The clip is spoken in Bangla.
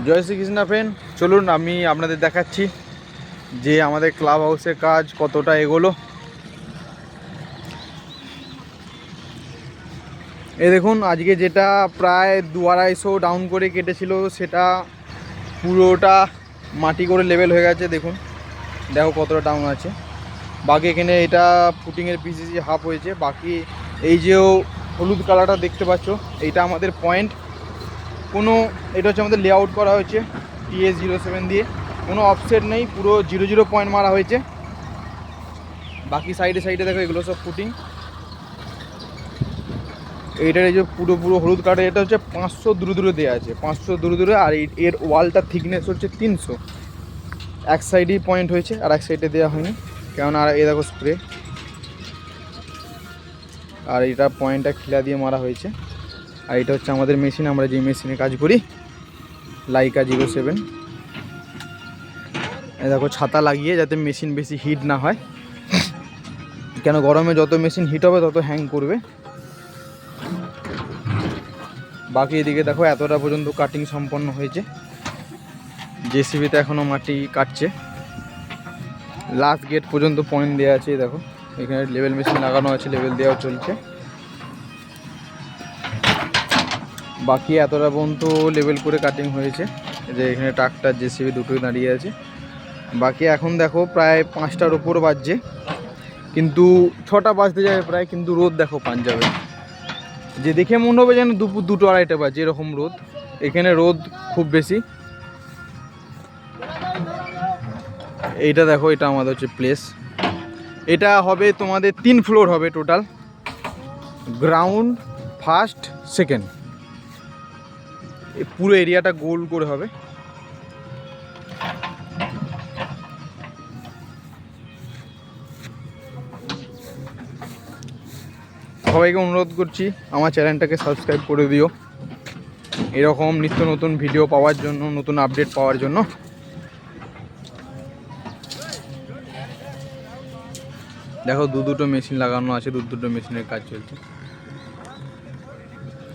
জয় শ্রীকৃষ্ণ ফ্রেন্ড, চলুন আমি আপনাদের দেখাচ্ছি যে আমাদের ক্লাব হাউসের কাজ কতটা এগোলো। এই দেখুন, আজকে যেটা প্রায় 200-250 ডাউন করে কেটেছিল সেটা পুরোটা মাটি করে লেভেল হয়ে গেছে। দেখুন, দেখো কতটা ডাউন আছে। বাকি এখানে এটা ফুটিংয়ের পিসিসি হাফ হয়েছে। বাকি এই যে হলুদ কালারটা দেখতে পাচ্ছ, এইটা আমাদের পয়েন্ট। এটা হচ্ছে আমাদের লেআউট করা হয়েছে TS07 দিয়ে, কোনো অফসেট নেই, পুরো 0-0 পয়েন্ট মারা হয়েছে। বাকি সাইডে দেখো এগুলো সব ফুটিং। এইটার এই যে পুরো হলুদ কালার, এটা হচ্ছে 500 দূরে দেওয়া আছে, 500 দূরে। আর এর ওয়ালটার থিকনেস হচ্ছে 300। এক সাইডেই পয়েন্ট হয়েছে আর এক সাইডে দেওয়া হয়নি, কেননা আর এই দেখো স্প্রে। আর এটা পয়েন্টটা খিলা দিয়ে মারা হয়েছে। আর এটা হচ্ছে আমাদের মেশিন, আমরা যে মেশিনে কাজ করি, লাইকা 07। এই দেখো ছাতা লাগিয়ে, যাতে মেশিন বেশি হিট না হয়, কেন গরমে যত মেশিন হিট হবে তত হ্যাং করবে। বাকি এদিকে দেখো এতটা পর্যন্ত কাটিং সম্পন্ন হয়েছে। জেসিবিতে এখনও মাটি কাটছে, লাস্ট গেট পর্যন্ত পয়েন্ট দেওয়া আছে। দেখো এখানে লেভেল মেশিন লাগানো আছে, লেভেল দেওয়া চলছে। বাকি এতটা পর্যন্ত লেভেল করে কাটিং হয়েছে। যে এখানে ট্রাক্টর জেসিবি দুটোই দাঁড়িয়ে আছে। বাকি এখন দেখো প্রায় 5টার ওপর বাজছে, কিন্তু 6টা বাজতে যাবে প্রায়, কিন্তু রোদ দেখো পাঞ্জাবে, যে দেখে মনে হবে যেন দুপুর 2-2-2:30 বাজে, এরকম রোদ। এখানে রোদ খুব বেশি। এইটা দেখো, এটা আমাদের হচ্ছে প্লেস। এটা হবে তোমাদের 3 ফ্লোর হবে টোটাল, গ্রাউন্ড, ফার্স্ট, সেকেন্ড। পুরো এরিয়াটা গোল করে হবে। সবাইকে অনুরোধ করছি আমার চ্যানেলটাকে সাবস্ক্রাইব করে দিও, এরকম নিত্য নতুন ভিডিও পাওয়ার জন্য, নতুন আপডেট পাওয়ার জন্য। দেখো দুটো মেশিন লাগানো আছে, দুটো মেশিনের কাজ চলছে।